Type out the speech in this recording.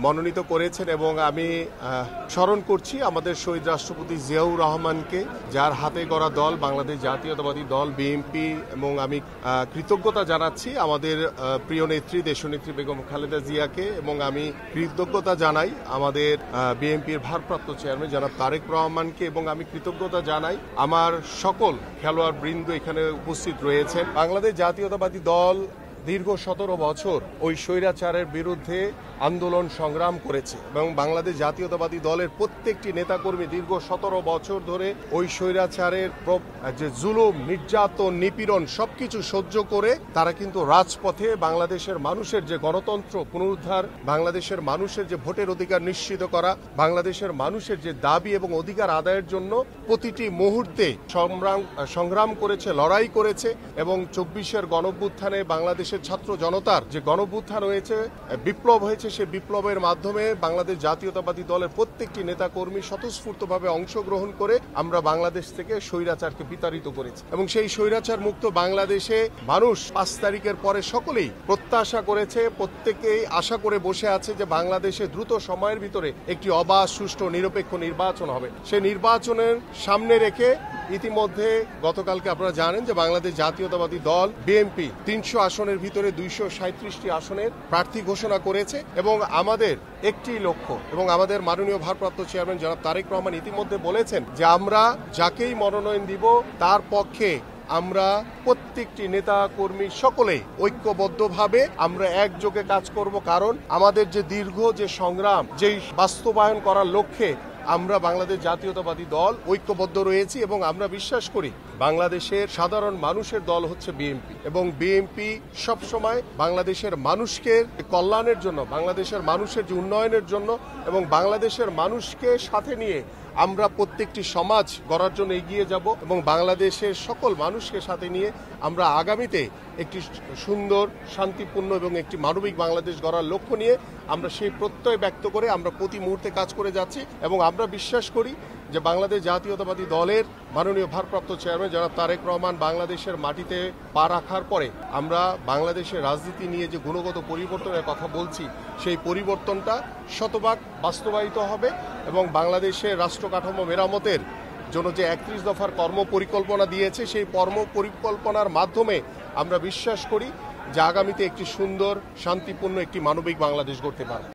মনোনীত করেছেন এবং আমি স্মরণ করছি আমাদের শহীদ রাষ্ট্রপতি জিয়াউর রহমানকে, যার হাতে গড়া দল বাংলাদেশ জাতীয়তাবাদী দল বিএনপি, এবং আমি কৃতজ্ঞতা জানাচ্ছি আমাদের প্রিয় নেত্রী দেশনেত্রী বেগম খালেদা জিয়াকে, এবং আমি কৃতজ্ঞতা জানাই আমাদের বিএনপির ভারপ্রাপ্ত চেয়ারম্যান জনাব তারেক রহমানকে, এবং আমি কৃতজ্ঞতা জানাই আমার সকল খেলোয়াড় বৃন্দ এখানে উপস্থিত রয়েছেন। বাংলাদেশ জাতীয়তাবাদী দল দীর্ঘ 17 বছর ওই স্বৈরাচারের বিরুদ্ধে আন্দোলন সংগ্রাম করেছে এবং বাংলাদেশ জাতীয়তাবাদী দলের প্রত্যেকটি নেতাকর্মী দীর্ঘ 17 বছর ধরে ওই স্বৈরাচারের যে জুলুম, নির্যাতন, নিপীড়ন সবকিছু সহ্য করে তারা কিন্তু রাজপথে বাংলাদেশের মানুষের যে গণতন্ত্র পুনরুদ্ধার, বাংলাদেশের মানুষের যে ভোটের অধিকার নিশ্চিত করা, বাংলাদেশের মানুষের যে দাবি এবং অধিকার আদায়ের জন্য প্রতিটি মুহূর্তে সংগ্রাম করেছে, লড়াই করেছে। এবং 24-এর গণঅভ্যুত্থানে বাংলাদেশের ছাত্র জনতার যে গণঅভ্যুত্থান হয়েছে, বিপ্লব হয়েছে, সেই বিপ্লবের মাধ্যমে বাংলাদেশ জাতীয়তাবাদী দলের প্রত্যেকটি নেতাকর্মী স্বতঃস্ফূর্তভাবে অংশগ্রহণ করে আমরা বাংলাদেশ থেকে স্বৈরাচারকে বিতাড়িত করেছি এবং সেই স্বৈরাচার মুক্ত বাংলাদেশে মানুষ 5 তারিখের পরে সকলেই প্রত্যাশা করেছে, প্রত্যেকেই আশা করে বসে আছে যে বাংলাদেশে দ্রুত সময়ের ভিতরে একটি অবাধ, সুষ্ঠু, নিরপেক্ষ নির্বাচন হবে। সেই নির্বাচনের সামনে রেখে ইতিমধ্যে গতকালকে আপনারা জানেন যে বাংলাদেশ জাতীয়তাবাদী দল বিএনপি 300 আসনের ভিতরে 237টি আসনের প্রার্থী ঘোষণা করেছে এবং আমাদের একটি লক্ষ্য, এবং আমাদের মাননীয় ভারপ্রাপ্ত চেয়ারম্যান জনাব তারেক রহমান ইতিমধ্যে বলেছেন যে আমরা যাকেই মনোনয়ন দিব তার পক্ষে আমরা প্রত্যেকটি নেতা কর্মী সকলেই ঐক্যবদ্ধভাবে আমরা একযোগে কাজ করব। কারণ আমাদের যে দীর্ঘ যে সংগ্রাম, যেই বাস্তবায়ন করার লক্ষ্যে আমরা বাংলাদেশ জাতীয়তাবাদী দল ঐক্যবদ্ধ রয়েছি এবং আমরা বিশ্বাস করি বাংলাদেশের সাধারণ মানুষের দল হচ্ছে বিএনপি, এবং বিএনপি সবসময় বাংলাদেশের মানুষকে কল্যাণের জন্য, বাংলাদেশের মানুষের যে উন্নয়নের জন্য এবং বাংলাদেশের মানুষকে সাথে নিয়ে আমরা প্রত্যেকটি সমাজ গড়ার জন্য এগিয়ে যাব এবং বাংলাদেশের সকল মানুষকে সাথে নিয়ে আমরা আগামীতে একটি সুন্দর, শান্তিপূর্ণ এবং একটি মানবিক বাংলাদেশ গড়ার লক্ষ্য নিয়ে আমরা সেই প্রত্যয় ব্যক্ত করে আমরা প্রতি মুহূর্তে কাজ করে যাচ্ছি। এবং আমরা বিশ্বাস করি যে বাংলাদেশ জাতীয়তাবাদী দলের মাননীয় ভারপ্রাপ্ত চেয়ারম্যান জনাব তারেক রহমান বাংলাদেশের মাটিতে পা রাখার পরে আমরা বাংলাদেশের রাজনীতি নিয়ে যে গুণগত পরিবর্তনের কথা বলছি, সেই পরিবর্তনটা শতভাগ বাস্তবায়িত হবে এবং বাংলাদেশের রাষ্ট্র কাঠামো মেরামতের জন্য যে 31 দফার কর্ম পরিকল্পনা দিয়েছে, সেই কর্ম পরিকল্পনার মাধ্যমে আমরা বিশ্বাস করি যে আগামীতে একটি সুন্দর, শান্তিপূর্ণ একটি মানবিক বাংলাদেশ গড়তে পারবে।